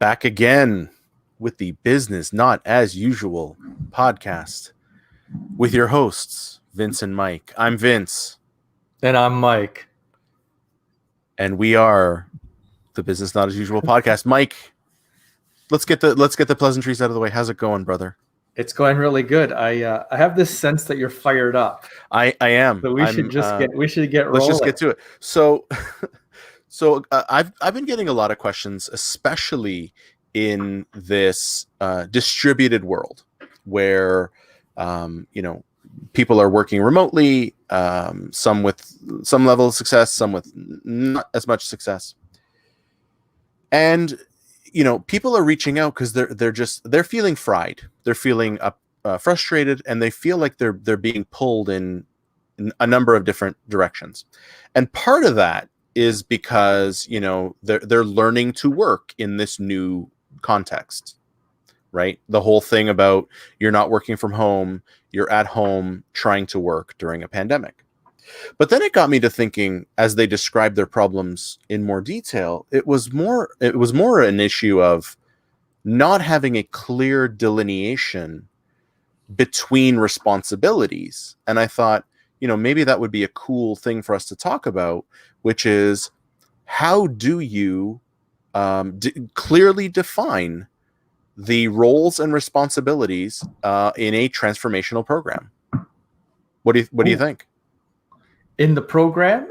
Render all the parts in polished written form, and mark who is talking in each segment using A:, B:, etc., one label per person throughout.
A: Back again with the Business Not As Usual podcast with your hosts, Vince and Mike. I'm Vince.
B: And I'm Mike.
A: And we are the Business Not As Usual podcast. Mike, let's get the pleasantries out of the way. How's it going, brother?
B: It's going really good. I have this sense that you're fired up.
A: I am.
B: So we should get rolling.
A: Let's just get to it. So I've been getting a lot of questions, especially in this distributed world where people are working remotely, some with some level of success, some with not as much success, and people are reaching out because they're feeling fried, they're feeling frustrated, and they feel like they're being pulled in a number of different directions, and part of that is because they're learning to work in this new context, right? The whole thing about you're not working from home, you're at home trying to work during a pandemic. But then it got me to thinking, as they described their problems in more detail, it was more an issue of not having a clear delineation between responsibilities. And I thought, maybe that would be a cool thing for us to talk about, which is how do you clearly define the roles and responsibilities in a transformational program? What do you think?
B: In the program,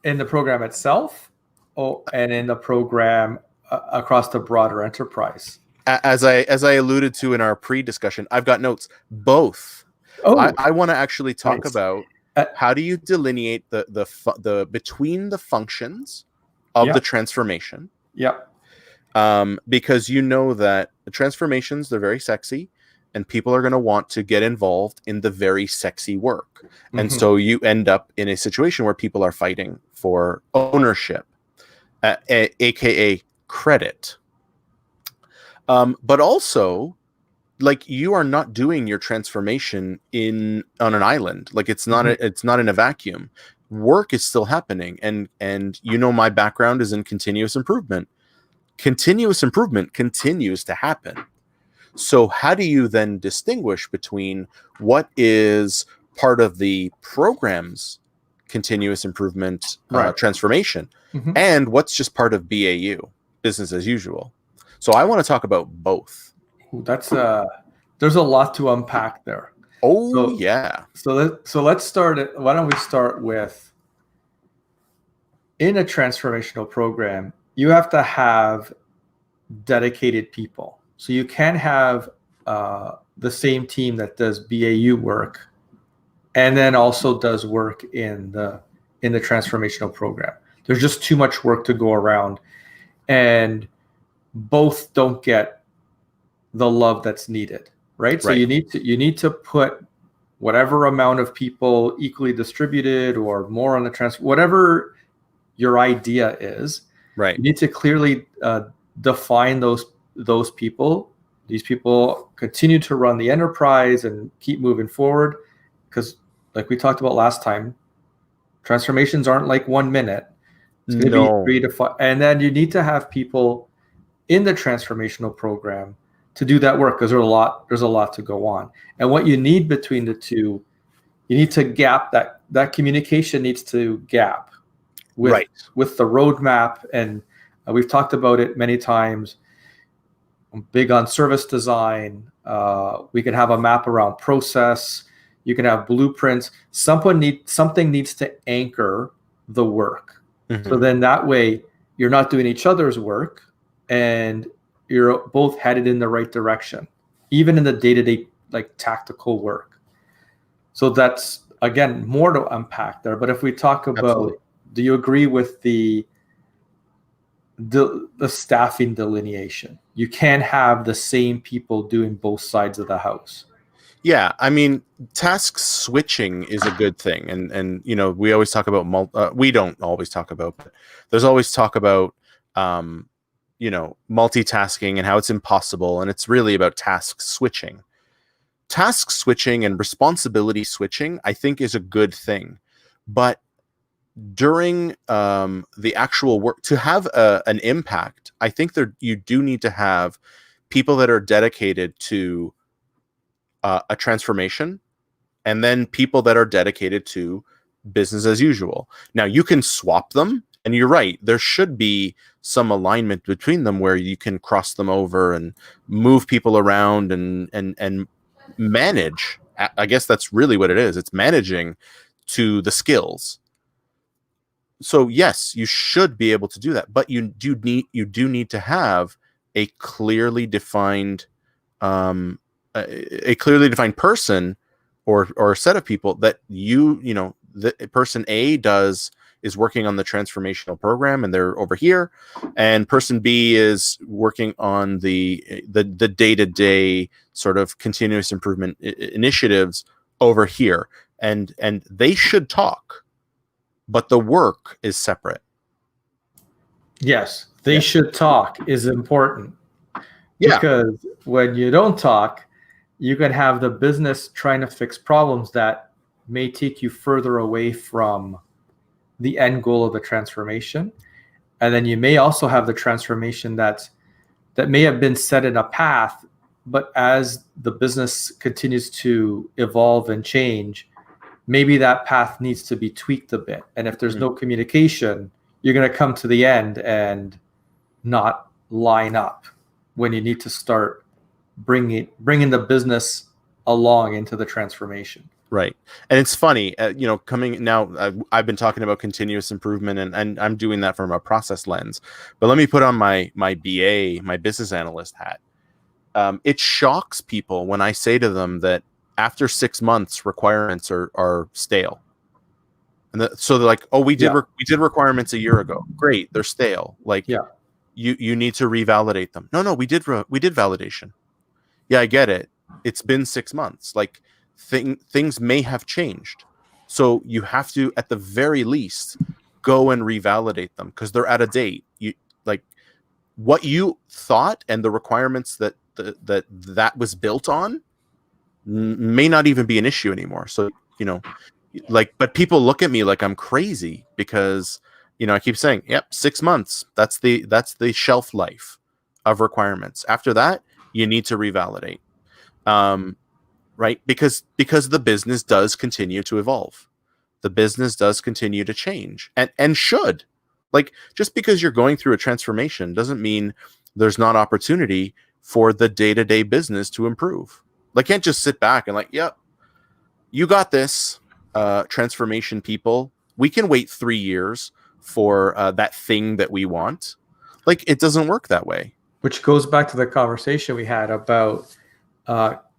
B: in the program itself, and in the program across the broader enterprise?
A: As I alluded to in our pre-discussion, I've got notes. Both. I want to actually talk about how do you delineate the between the functions of the transformation.
B: Yeah.
A: Because that the transformations, they're very sexy, and people are going to want to get involved in the very sexy work. Mm-hmm. And so you end up in a situation where people are fighting for ownership, aka credit. But also, like, you are not doing your transformation on an island. Like, it's not it's not in a vacuum. Work is still happening, and my background is in continuous improvement. Continuous improvement continues to happen. So how do you then distinguish between what is part of the program's continuous improvement transformation and what's just part of BAU, business as usual? So I want to talk about both.
B: That's there's a lot to unpack there.
A: Yeah.
B: So let's start it. Why don't we start with, in a transformational program, you have to have dedicated people. So you can't have the same team that does BAU work and then also does work in the transformational program. There's just too much work to go around, and both don't get the love that's needed, right? So you need to put whatever amount of people equally distributed or more on the whatever your idea is.
A: Right.
B: You need to clearly define those people. These people continue to run the enterprise and keep moving forward, because, like we talked about last time, transformations aren't like 1 minute. It's going to be 3 to 5, and then you need to have people in the transformational program to do that work, because there's a lot to go on. And what you need between the two, you need to gap that communication needs to gap with the roadmap. And we've talked about it many times. I'm big on service design. We can have a map around process. You can have blueprints. Something needs to anchor the work. Mm-hmm. So then that way you're not doing each other's work, and you're both headed in the right direction, even in the day-to-day, like, tactical work. So that's, again, more to unpack there. But if we talk about, do you agree with the staffing delineation? You can't have the same people doing both sides of the house.
A: Yeah, I mean, task switching is a good thing, and we always talk about we don't always talk about, but there's always talk about multitasking and how it's impossible, and it's really about task switching. Task switching and responsibility switching, I think, is a good thing, but during the actual work to have an impact, I think you do need to have people that are dedicated to a transformation, and then people that are dedicated to business as usual. Now you can swap them, and you're right, there should be some alignment between them where you can cross them over and move people around and manage. I guess that's really what it is. It's managing to the skills. So yes, you should be able to do that, but you do need to have a clearly defined a clearly defined person or a set of people that the person A is working on the transformational program and they're over here, and person B is working on the day-to-day sort of continuous improvement initiatives over here, and they should talk, but the work is separate.
B: Yes, they should talk is important.
A: Yeah.
B: Because when you don't talk, you can have the business trying to fix problems that may take you further away from the end goal of the transformation. And then you may also have the transformation that may have been set in a path, but as the business continues to evolve and change, maybe that path needs to be tweaked a bit. And if there's no communication, you're going to come to the end and not line up when you need to start bringing the business along into the transformation.
A: Right. And it's funny, coming now, I've been talking about continuous improvement, and I'm doing that from a process lens. But let me put on my BA, my business analyst hat. It shocks people when I say to them that after 6 months, requirements are stale. And so they're like, oh, we did requirements a year ago. Great, they're stale. Like, you need to revalidate them. No, we did validation. Yeah, I get it. It's been 6 months. Like, things may have changed. So you have to, at the very least, go and revalidate them because they're out of date. You like what you thought and the requirements that was built on may not even be an issue anymore. So, but people look at me like I'm crazy because, I keep saying, yep, 6 months. That's the shelf life of requirements. After that, you need to revalidate. Right? Because the business does continue to evolve. The business does continue to change and should. Like, just because you're going through a transformation doesn't mean there's not opportunity for the day-to-day business to improve. Like, can't just sit back and like, yep, you got this, transformation people. We can wait 3 years for that thing that we want. Like, it doesn't work that way.
B: Which goes back to the conversation we had about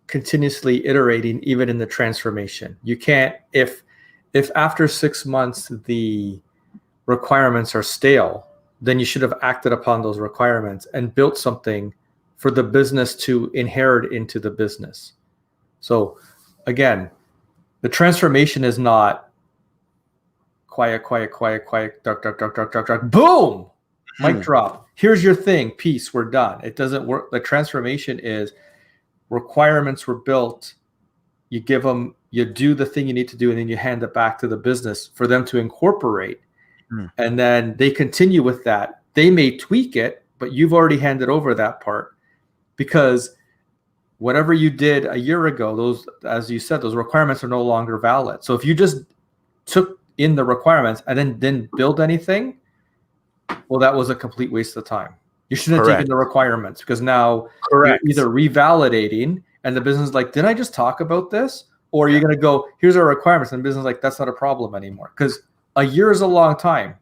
B: continuously iterating even in the transformation. You can't, if after 6 months the requirements are stale, then you should have acted upon those requirements and built something for the business to inherit into the business. So again, the transformation is not quiet, dark, boom, mic drop. Here's your thing, peace, we're done. It doesn't work. The transformation is requirements were built, you give them, you do the thing you need to do, and then you hand it back to the business for them to incorporate. And then they continue with that. They may tweak it, but you've already handed over that part because whatever you did a year ago, those, as you said, those requirements are no longer valid. So if you just took in the requirements and then didn't build anything, well, that was a complete waste of time. You shouldn't have taken the requirements because now you're either revalidating and the business is like, didn't I just talk about this? Or you're going to go, here's our requirements. And the business is like, that's not a problem anymore. Because a year is a long time,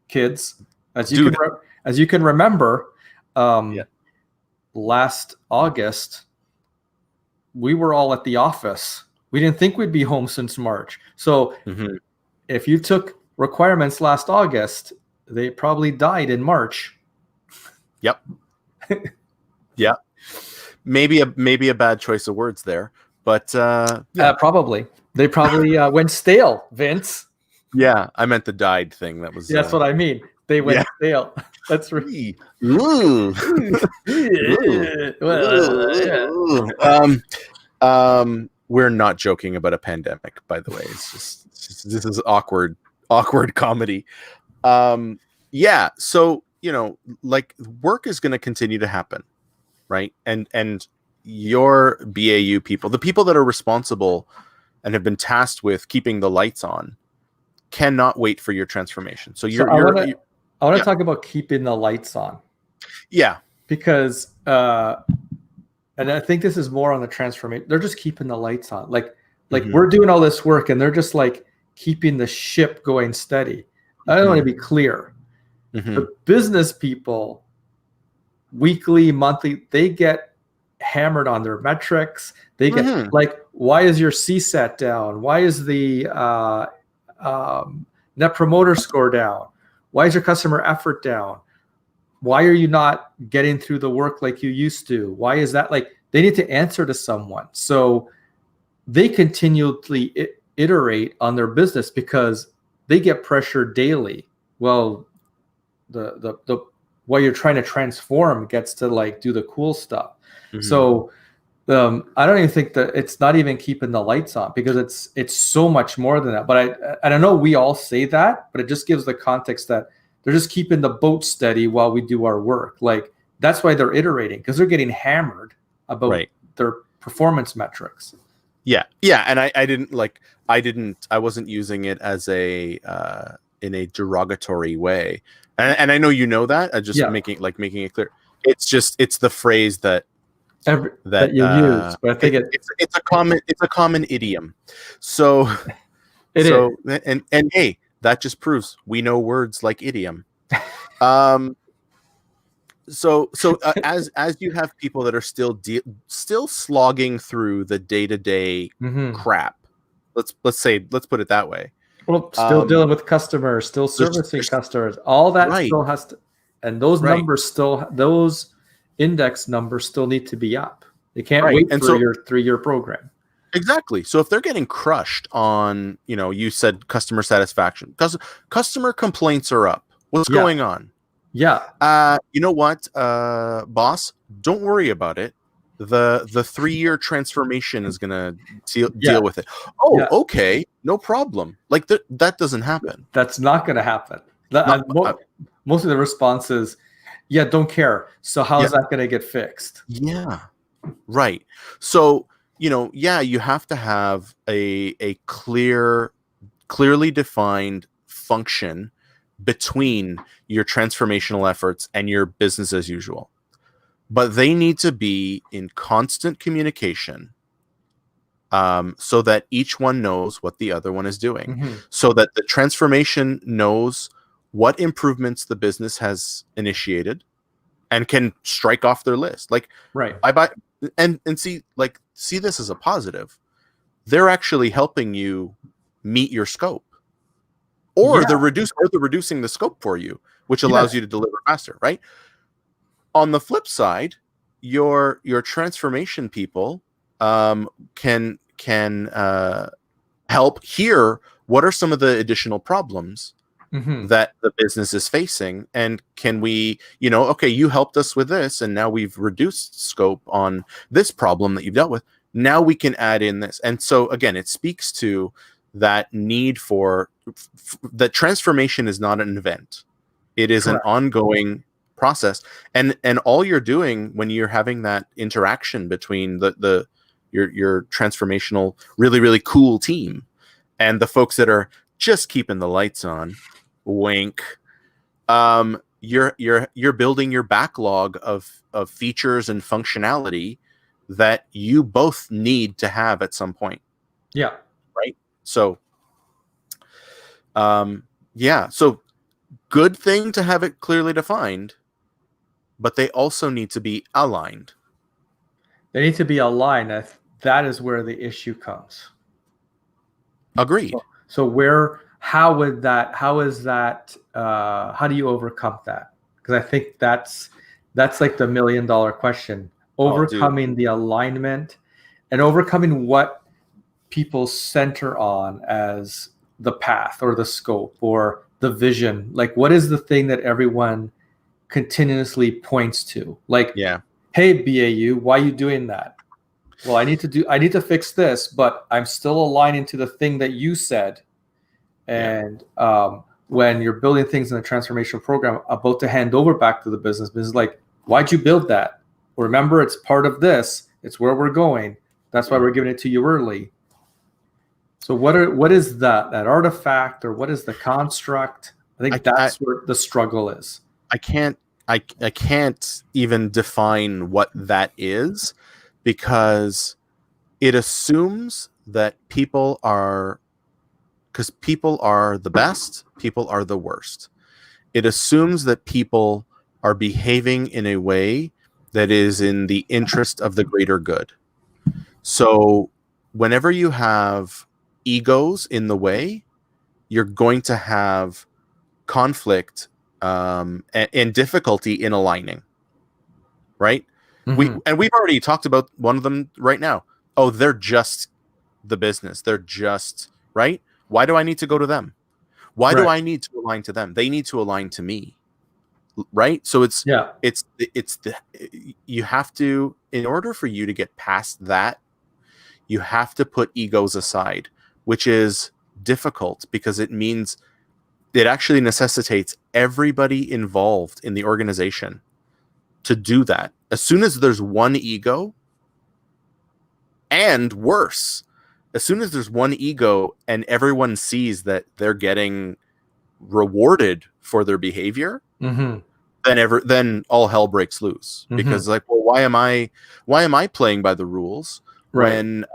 B: kids. As you can remember, last August, we were all at the office. We didn't think we'd be home since March. So if you took requirements last August, they probably died in March.
A: Yep. Yeah. Maybe a bad choice of words there, but
B: probably they probably went stale, Vince.
A: Yeah, I meant the died thing. That was
B: that's what I mean. They went stale. That's right.
A: We're not joking about a pandemic, by the way. It's just this is awkward awkward comedy. Yeah, so like work is going to continue to happen, right? And your BAU people, the people that are responsible and have been tasked with keeping the lights on, cannot wait for your transformation. So
B: So I want to talk about keeping the lights on.
A: Yeah.
B: Because and I think this is more on the transformation. They're just keeping the lights on. Like we're doing all this work and they're just like keeping the ship going steady. I don't want to be clear. The business people, weekly, monthly, they get hammered on their metrics. They get like, why is your CSAT down? Why is the net promoter score down? Why is your customer effort down? Why are you not getting through the work like you used to? Why is that? Like, they need to answer to someone. So they continually iterate on their business because they get pressure daily. Well, the what you're trying to transform gets to like do the cool stuff. So I don't even think that it's not even keeping the lights on, because it's so much more than that. But I know we all say that, but it just gives the context that they're just keeping the boat steady while we do our work. Like, that's why they're iterating, because they're getting hammered about their performance metrics.
A: Yeah. And I wasn't using it as in a derogatory way. And I know that. I just making it clear. It's the phrase that you use, but I think it's a common idiom. So it is. And hey, that just proves we know words like idiom. So as you have people that are still slogging through the day-to-day crap, let's put it that way.
B: Well, still dealing with customers, still servicing customers, all that still has to, and those numbers those index numbers still need to be up. They can't wait for your 3-year program.
A: Exactly. So if they're getting crushed on, you said customer satisfaction, because customer complaints are up. What's going on?
B: Yeah.
A: You know what, boss? Don't worry about it. The 3-year transformation is gonna deal with it. Oh, okay, no problem. Like that doesn't happen.
B: That's not gonna happen. Most of the responses, don't care. So how is that gonna get fixed?
A: Yeah, right. So you have to have a clearly defined function between your transformational efforts and your business as usual. But they need to be in constant communication, so that each one knows what the other one is doing, so that the transformation knows what improvements the business has initiated and can strike off their list. Like, and see this as a positive. They're actually helping you meet your scope, or they're reducing the scope for you, which allows you to deliver faster, right? On the flip side, your transformation people can help hear what are some of the additional problems that the business is facing, and can we, okay, you helped us with this, and now we've reduced scope on this problem that you've dealt with. Now we can add in this. And so again, it speaks to that need for that transformation is not an event. It is an ongoing process, and all you're doing when you're having that interaction between your transformational, really, really cool team and the folks that are just keeping the lights on, wink, you're building your backlog of features and functionality that you both need to have at some point.
B: Yeah.
A: Right. So so good thing to have it clearly defined, but they also need to be aligned.
B: They need to be aligned. That is where the issue comes.
A: Agreed.
B: So how do you overcome that? Because I think that's like the $1 million question. Overcoming the alignment and overcoming what people center on as the path or the scope or the vision. Like, what is the thing that everyone continuously points to? Like, hey, BAU, why are you doing that? Well, I need to fix this, but I'm still aligning to the thing that you said. And when you're building things in the transformational program, about to hand over back to the business is like, why'd you build that? Remember, it's part of this. It's where we're going. That's why we're giving it to you early. So what is that artifact, or what is the construct? I think that's where the struggle is.
A: I can't even define what that is, because it assumes that people are the best, people are the worst. It assumes that people are behaving in a way that is in the interest of the greater good. So whenever you have egos in the way, you're going to have conflict and difficulty in aligning, right?
B: Mm-hmm.
A: We've already talked about one of them right now. Oh, they're just the business. They're just, right? Why do I need to go to them? Why do I need to align to them? They need to align to me, right? So you have to, in order for you to get past that, you have to put egos aside, which is difficult because it means it actually necessitates everybody involved in the organization to do that. As soon as there's one ego, and worse, as soon as there's one ego and everyone sees that they're getting rewarded for their behavior, then all hell breaks loose. Because like, well, why am I playing by the rules when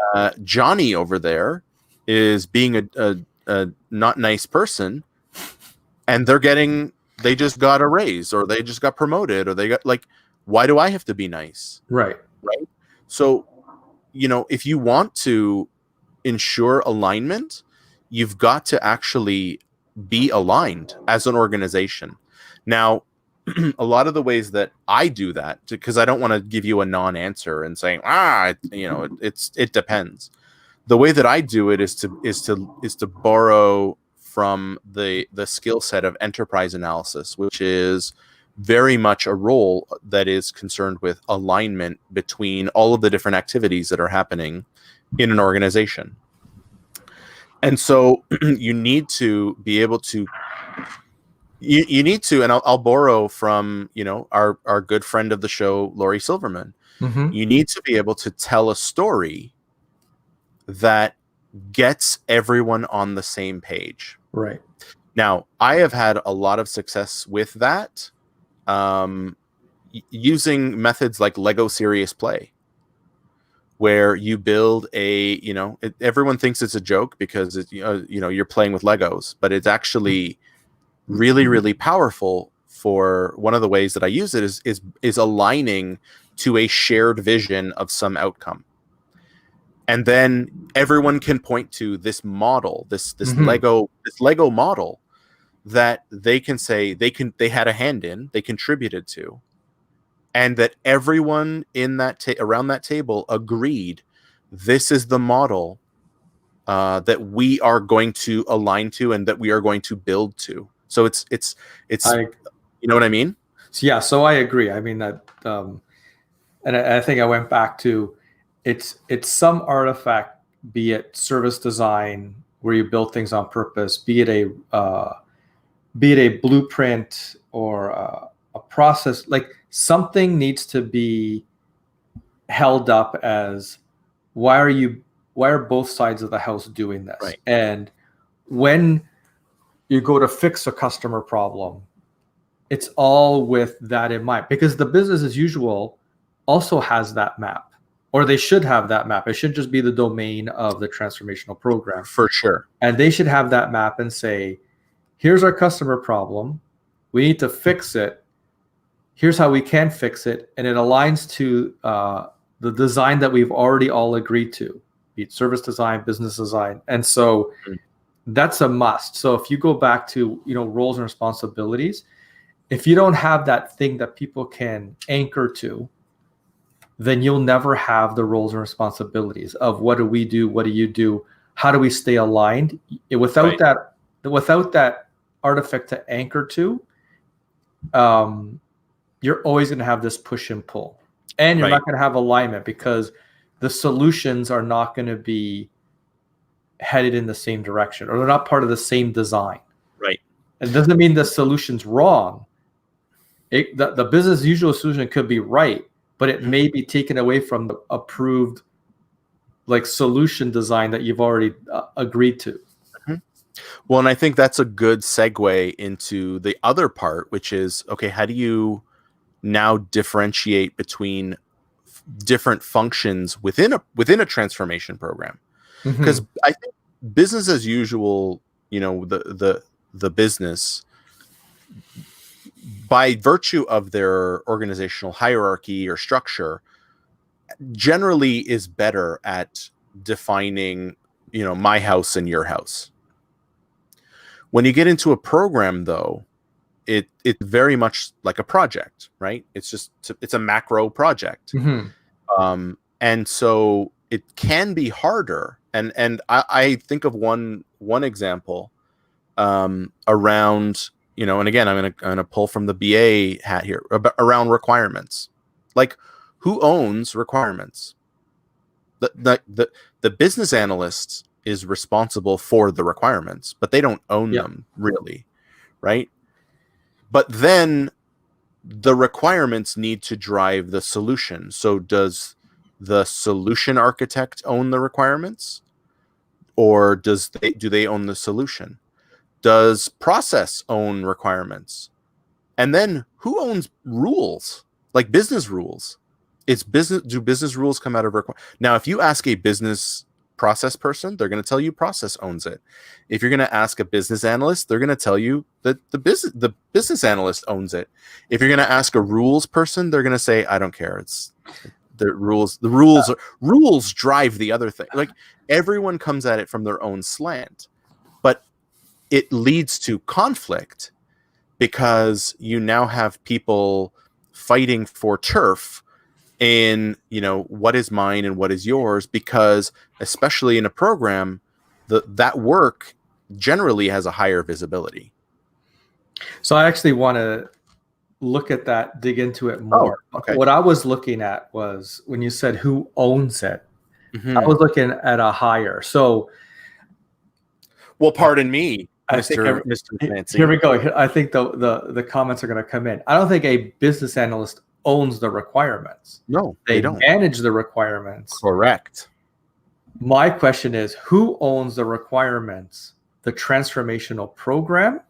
A: Johnny over there is being a not nice person, and they just got a raise, or they just got promoted, or they got, like, why do I have to be nice?
B: Right.
A: So, if you want to ensure alignment, you've got to actually be aligned as an organization. Now, a lot of the ways that I do that, because I don't want to give you a non-answer and saying, it depends. The way that I do it is to borrow from the skill set of enterprise analysis, which is very much a role that is concerned with alignment between all of the different activities that are happening in an organization. And so you need to be able to, and I'll borrow from, our good friend of the show, Laurie Silverman. You need to be able to tell a story that gets everyone on the same page.
B: Right.
A: Now, I have had a lot of success with that, using methods like Lego Serious Play, where you build everyone thinks it's a joke because you're playing with Legos, but it's actually really, really powerful. For one of the ways that I use it is aligning to a shared vision of some outcome. And then everyone can point to this model, this Lego model that they can say they had a hand in, they contributed to, and that everyone in that around that table agreed this is the model that we are going to align to and that we are going to build to. So it's you know what I mean?
B: Yeah. So I agree. I mean that, and I think I went back to it's some artifact, be it service design where you build things on purpose, be it a blueprint or a process. Like, something needs to be held up as why are both sides of the house doing this?
A: Right.
B: And when you go to fix a customer problem, it's all with that in mind, because the business as usual also has that map, or they should have that map. It should just be the domain of the transformational program.
A: For sure.
B: And they should have that map and say, here's our customer problem. We need to fix it. Here's how we can fix it. And it aligns to the design that we've already all agreed to, be it service design, business design. And so that's a must. So if you go back to, roles and responsibilities, if you don't have that thing that people can anchor to, then you'll never have the roles and responsibilities of what do we do? What do you do? How do we stay aligned? Without that artifact to anchor to, you're always going to have this push and pull, and you're not going to have alignment, because the solutions are not going to be headed in the same direction, or they're not part of the same design.
A: Right.
B: It doesn't mean the solution's wrong. The business usual solution could be right, but it may be taken away from the approved like solution design that you've already agreed to.
A: Well, and I think that's a good segue into the other part, which is, okay, how do you now differentiate between different functions within a transformation program? Because I think business as usual, the business, by virtue of their organizational hierarchy or structure, generally is better at defining, my house and your house. When you get into a program, though, it's very much like a project, right? It's a macro project. And so it can be harder. And I think of one example around, and again, I'm gonna pull from the BA hat here around requirements. Like, who owns requirements? The business analyst is responsible for the requirements, but they don't own them really, right? But then the requirements need to drive the solution. So does the solution architect own the requirements, or do they own the solution? Does process own requirements? And then who owns rules, like business rules? Do business rules come out of Now, if you ask a business process person, they're going to tell you process owns it. If you're going to ask a business analyst, they're going to tell you that the business analyst owns it. If you're going to ask a rules person, they're going to say, I don't care. It's the rules. The rules drive the other thing. Like, everyone comes at it from their own slant, but it leads to conflict because you now have people fighting for turf in, what is mine and what is yours, because especially in a program, that work generally has a higher visibility.
B: So I actually want to look at that, dig into it more.
A: Oh, okay.
B: What I was looking at was when you said who owns it, I was looking at a higher. So,
A: well, pardon me, Mr. Fancy.
B: Here we go. I think the comments are going to come in. I don't think a business analyst owns the requirements.
A: No, they don't
B: manage the requirements.
A: Correct.
B: My question is, who owns the requirements? The transformational program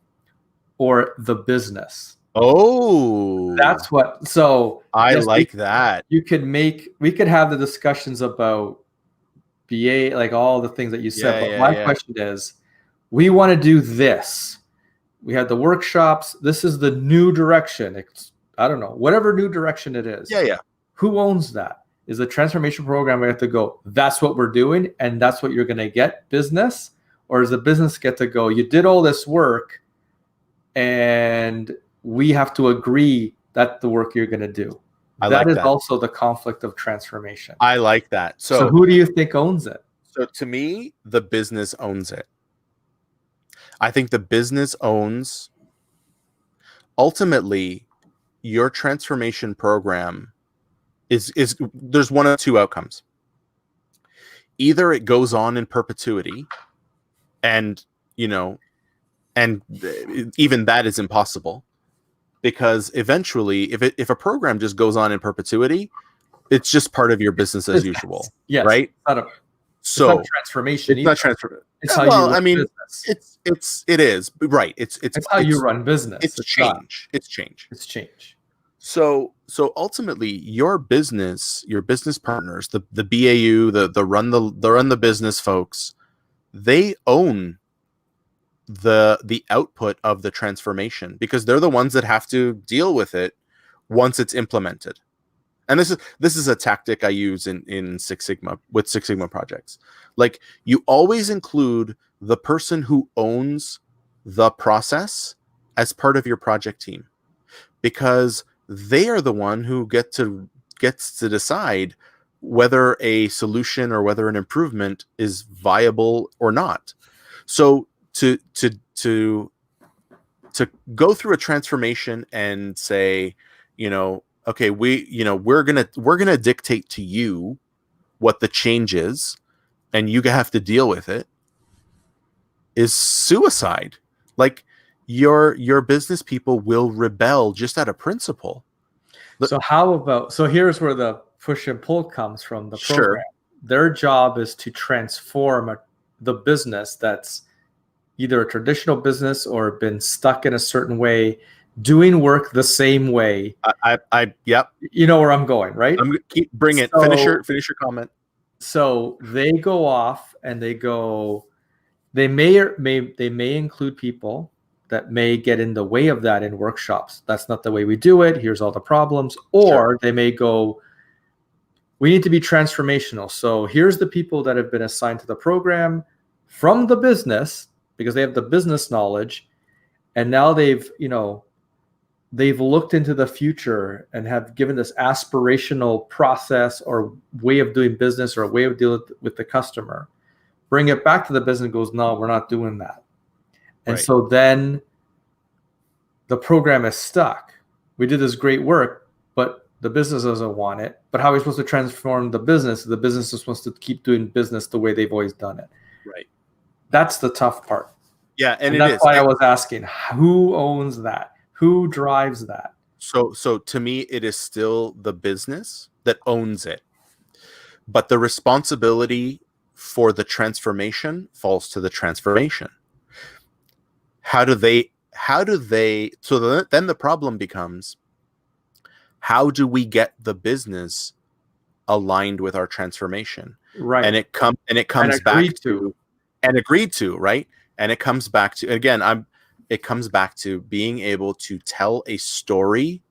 B: or the business?
A: Oh,
B: that's what. So
A: I like that.
B: We could have the discussions about BA, like all the things that you said. But my question is, we want to do this. We had the workshops. This is the new direction. I don't know, whatever new direction it is.
A: Yeah.
B: Who owns that? Is the transformation program we have to go, that's what we're doing, and that's what you're going to get, business? Or does the business get to go, you did all this work, and we have to agree that the work you're going to do? That is also the conflict of transformation.
A: I like that. So
B: who do you think owns it?
A: So to me, the business owns it. I think the business owns, ultimately, your transformation program is there's one of two outcomes. Either it goes on in perpetuity, and even that is impossible, because eventually, if a program just goes on in perpetuity, it's just part of your business as usual.
B: Yes,
A: right?
B: It's not transformation.
A: It's not transformation.
B: It's how you run
A: business. It is right. It's
B: how you run business.
A: It's change. It's change. So ultimately, your business partners, the BAU, the run the business folks, they own the output of the transformation, because they're the ones that have to deal with it once it's implemented. And this is a tactic I use in Six Sigma with Six Sigma projects. Like, you always include the person who owns the process as part of your project team, because they are the one who gets to decide whether a solution or whether an improvement is viable or not. So to go through a transformation and say, okay, we're gonna dictate to you what the change is, and you have to deal with it. is suicide. Like your business people will rebel just out of principle.
B: So here's where the push and pull comes from the
A: Sure.
B: program. Their job is to transform the business that's either a traditional business or been stuck in a certain way, doing work the same way.
A: Yep.
B: You know where I'm going, right?
A: I'm gonna bring it.
B: So-
A: Finish your comment.
B: So they go off and they may include people that may get in the way of that in workshops. That's not the way we do it. Here's all the problems. Or
A: Sure.
B: they may go, we need to be transformational. So here's the people that have been assigned to the program from the business because they have the business knowledge. And now they've looked into the future and have given this aspirational process or way of doing business or a way of dealing with the customer. Bring it back to the business and goes, no, we're not doing that. And
A: Right.
B: so then the program is stuck. We did this great work, but the business doesn't want it. But how are we supposed to transform the business? The business is supposed to keep doing business the way they've always done it.
A: Right.
B: That's the tough part.
A: Yeah, and
B: that's why I was asking, who owns that? Who drives that?
A: So to me, it is still the business that owns it. But the responsibility for the transformation falls to the transformation. How do they so then the problem becomes, how do we get the business aligned with our transformation?
B: Right.
A: And it comes back to and agreed to, right? And it comes back to, again, it comes back to being able to tell a story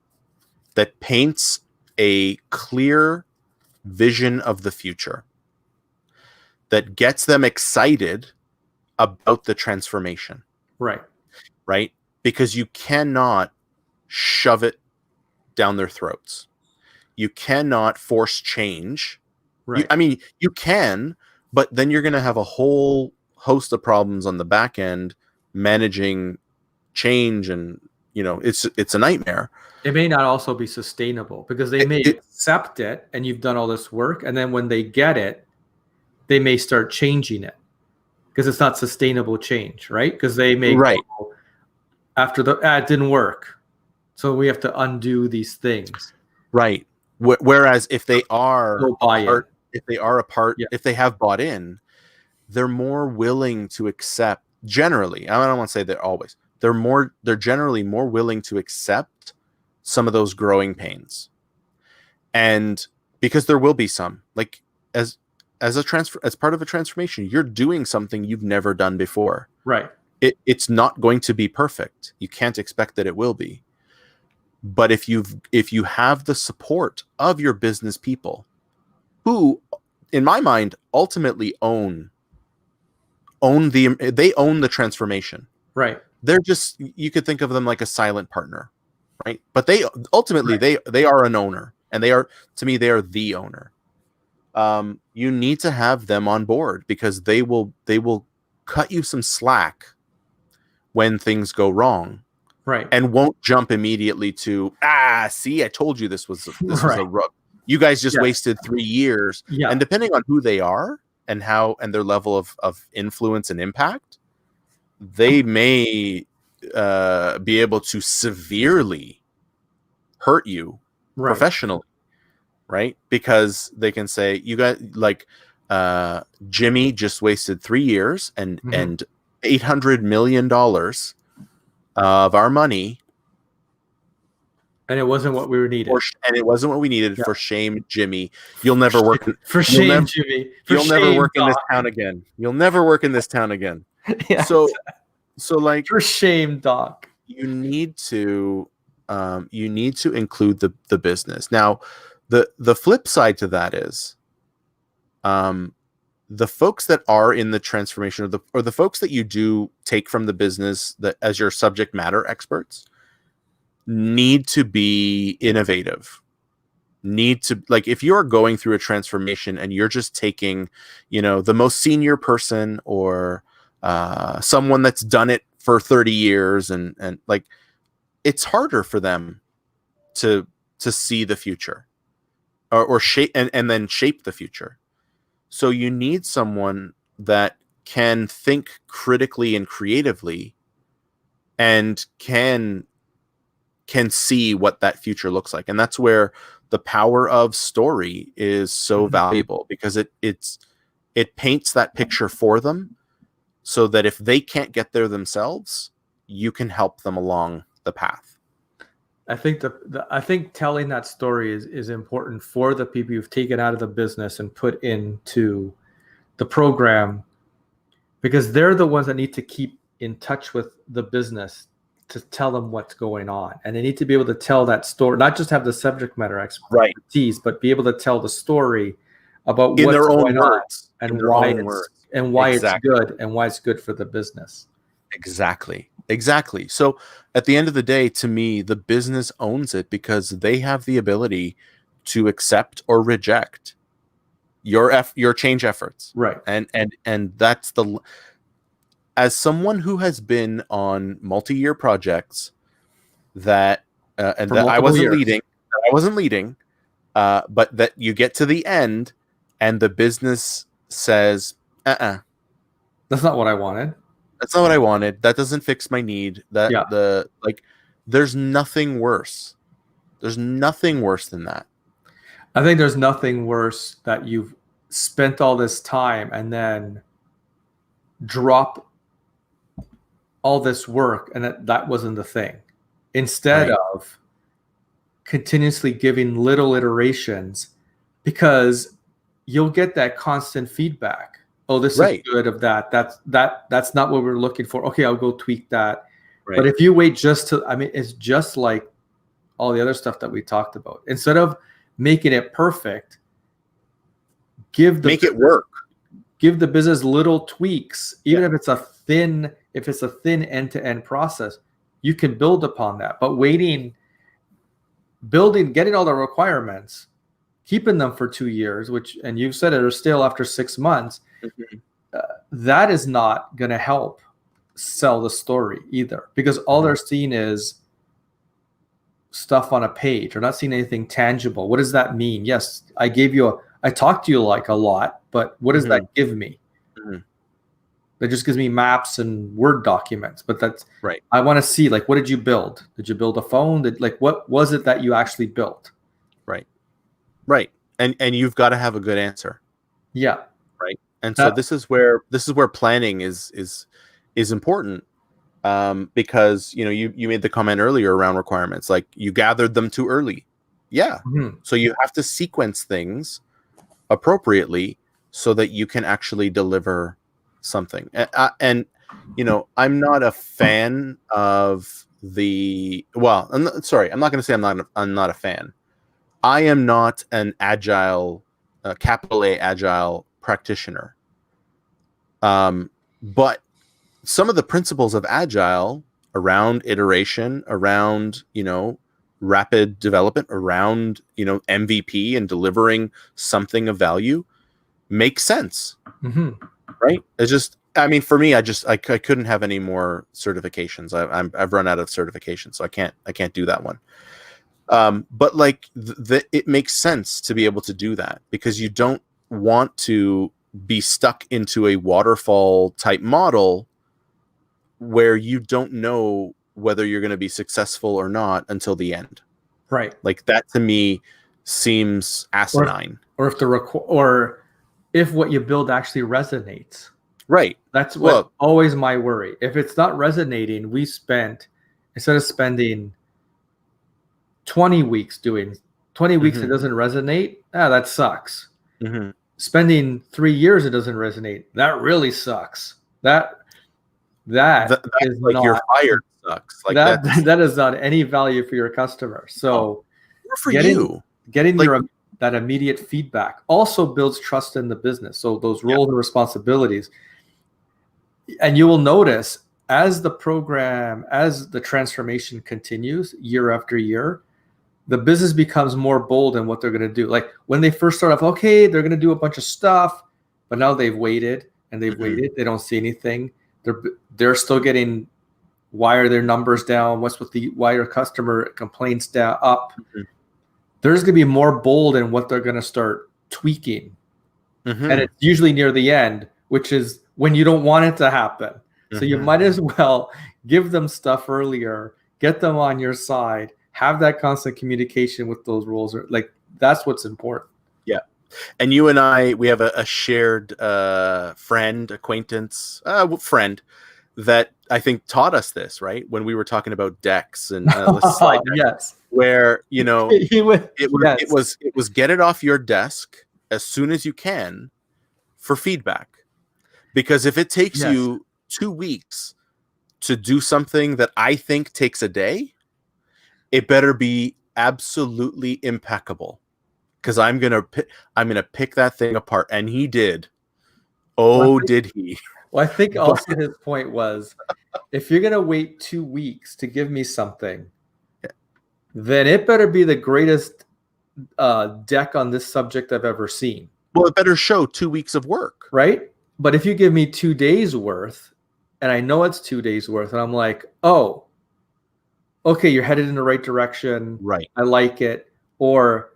A: that paints a clear vision of the future, that gets them excited about the transformation.
B: Right.
A: Right? Because you cannot shove it down their throats. You cannot force change.
B: Right.
A: You can, but then you're going to have a whole host of problems on the back end managing change, and it's a nightmare.
B: It may not also be sustainable because they may accept it and you've done all this work, and then when they get it, they may start changing it because it's not sustainable change, right? Because they may go after it didn't work, so we have to undo these things.
A: Right. Whereas if they are if they have bought in, they're more willing to accept. Generally, I don't want to say they're always. They're generally more willing to accept some of those growing pains, and because there will be some, like as part of a transformation, you're doing something you've never done before.
B: Right.
A: It's not going to be perfect. You can't expect that it will be. But if you have the support of your business people, who, in my mind, ultimately own the transformation.
B: Right.
A: They're just, you could think of them like a silent partner, right? But they ultimately they are an owner, and they are the owner. You need to have them on board because they will cut you some slack when things go wrong.
B: Right.
A: And won't jump immediately to, see, I told you this was a rub. You guys just wasted 3 years.
B: Yeah.
A: And depending on who they are and their level of influence and impact, they may be able to severely hurt you professionally, right? Because they can say, you guys, like Jimmy just wasted 3 years and $800 million of our money,
B: and it wasn't what we needed.
A: For shame, Jimmy. You'll never work.
B: Jimmy.
A: You'll never work in this town again. You'll never work in this town again.
B: Yeah.
A: So like,
B: for shame, Doc.
A: You need to include the business. Now, the flip side to that is, the folks that are in the transformation, or the folks that you do take from the business that as your subject matter experts, need to be innovative. Need to, like, if you're going through a transformation and you're just taking, the most senior person or someone that's done it for 30 years, and like, it's harder for them to see the future or shape and then shape the future. So you need someone that can think critically and creatively and can see what that future looks like. And that's where the power of story is so valuable, because it paints that picture for them, so that if they can't get there themselves, you can help them along the path.
B: I think I think telling that story is important for the people you've taken out of the business and put into the program, because they're the ones that need to keep in touch with the business to tell them what's going on. And they need to be able to tell that story, not just have the subject matter expertise, but be able to tell the story about
A: in
B: what's
A: their own
B: going
A: words,
B: on
A: and
B: why it's good and why it's good for the business.
A: Exactly. So at the end of the day, to me, the business owns it, because they have the ability to accept or reject your change efforts.
B: Right.
A: And that's as someone who has been on multi-year projects that and that I wasn't leading, but that you get to the end and the business says, that's
B: not what I wanted.
A: That's not what I wanted. That doesn't fix my need. There's nothing worse. There's nothing worse than that.
B: I think there's nothing worse that you've spent all this time and then drop all this work and that wasn't the thing. Instead of continuously giving little iterations, because you'll get that constant feedback. Oh, this is good of that. That's not what we're looking for. Okay, I'll go tweak that. Right. But if you wait it's just like all the other stuff that we talked about. Instead of making it perfect, make it work. Give the business little tweaks, even if it's a thin end-to-end process. You can build upon that. But getting all the requirements, keeping them for 2 years, and you've said it are still after 6 months, that is not going to help sell the story either, because all they're seeing is stuff on a page. They're not seeing anything tangible. What does that mean? Yes, I talked to you like a lot, but what does that give me? That just gives me maps and Word documents. But that's right. I want to see, what did you build? Did you build a phone? What was it that you actually built?
A: Right. And you've got to have a good answer.
B: Yeah.
A: Right. And so this is where planning is important, because you made the comment earlier around requirements, like you gathered them too early. Yeah. So you have to sequence things appropriately so that you can actually deliver something. And I'm not a fan of I'm not going to say I'm not a fan. I am not an agile, capital A agile practitioner. But some of the principles of agile around iteration, around, rapid development, around, MVP and delivering something of value make sense. Right. It's just, for me, I couldn't have any more certifications. I've run out of certifications, so I can't do that one. But it makes sense to be able to do that, because you don't want to be stuck into a waterfall type model where you don't know whether you're going to be successful or not until the end.
B: Right.
A: That to me seems asinine.
B: Or if what you build actually resonates.
A: Right.
B: That's always my worry. If it's not resonating, instead of spending 20 weeks doing 20 weeks, it doesn't resonate. That sucks. Spending 3 years, it doesn't resonate. That really sucks. That is
A: like
B: not,
A: you're fired sucks.
B: That is not any value for your customer. So getting that immediate feedback also builds trust in the business. So those roles and responsibilities, and you will notice as the transformation continues year after year, the business becomes more bold in what they're going to do. Like when they first start off, okay, they're going to do a bunch of stuff, but now they've waited and they've waited. They don't see anything. They're still getting, why are their numbers down? Why are customer complaints down up? There's going to be more bold in what they're going to start tweaking. And it's usually near the end, which is when you don't want it to happen. So you might as well give them stuff earlier, get them on your side, have that constant communication with those roles. Like that's what's important.
A: Yeah. And you and I, we have a shared friend that I think taught us this, right? When we were talking about decks and slide decks,
B: yes,
A: where, you know,
B: yes.
A: it was get it off your desk as soon as you can for feedback. Because if it takes you 2 weeks to do something that I think takes a day, it better be absolutely impeccable. Because I'm gonna pick that thing apart, and he did. Oh, did he?
B: Well, I think also his point was, if you're gonna wait 2 weeks to give me something, then it better be the greatest deck on this subject I've ever seen.
A: Well, it better show 2 weeks of work,
B: right? But if you give me 2 days worth, and I know it's 2 days worth, and I'm like, oh, okay, you're headed in the right direction.
A: Right.
B: I like it. Or,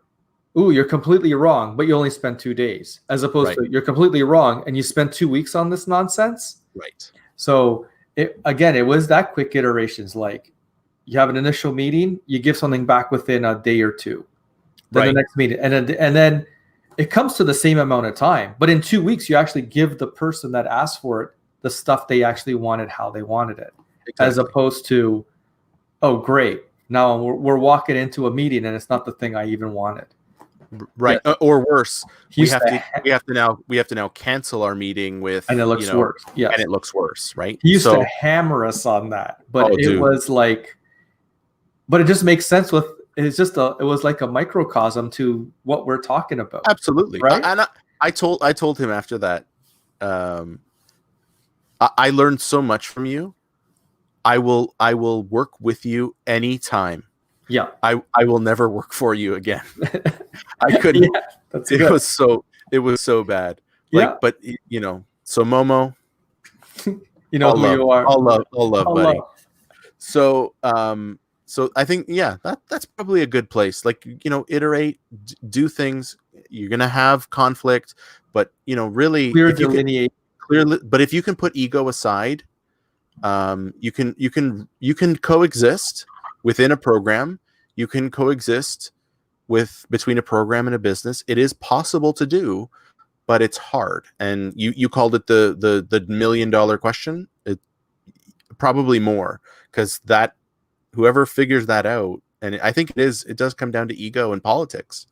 B: ooh, you're completely wrong, but you only spent 2 days, as opposed to you're completely wrong and you spent 2 weeks on this nonsense.
A: Right.
B: So it was that quick iterations. Like you have an initial meeting, you give something back within a day or two. Then the next meeting, and then it comes to the same amount of time. But in 2 weeks, you actually give the person that asked for it the stuff they actually wanted, how they wanted it, as opposed to, oh, great, now we're walking into a meeting and it's not the thing I even wanted.
A: Right. Or worse, we have to now cancel our meeting with,
B: and it looks worse. Yeah,
A: and it looks worse. Right.
B: He used to hammer us on that, but was like, but it just makes sense with. It was like a microcosm to what we're talking about.
A: Absolutely.
B: Right.
A: And I told him after that, I learned so much from you. I will work with you anytime.
B: Yeah.
A: I will never work for you again. I couldn't. It was so bad. Like, but you know, so Momo,
B: you know who you are.
A: All love, buddy. So, so I think, that's probably a good place. Like, you know, iterate, do things. You're going to have conflict, but, you know, really
B: delineate.
A: But if you can put ego aside, you can coexist within a program. You can coexist between a program and a business. It is possible to do, but it's hard. And you called it the $1 million question. It probably more, because that whoever figures that out, and I think it does come down to ego and politics.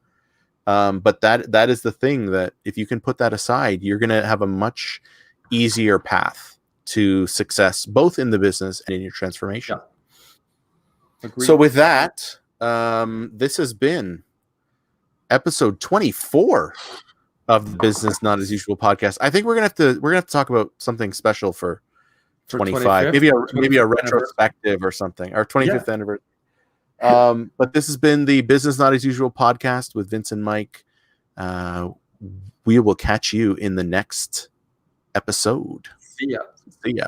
A: But that is the thing, that if you can put that aside, you're going to have a much easier path to success, both in the business and in your transformation.
B: Yeah.
A: So with that, this has been episode 24 of the Business Not As Usual podcast. I think we're gonna have to talk about something special for 25, maybe a retrospective or something, our 25th anniversary. But this has been the Business Not As Usual podcast with Vince and Mike. We will catch you in the next episode.
B: See ya.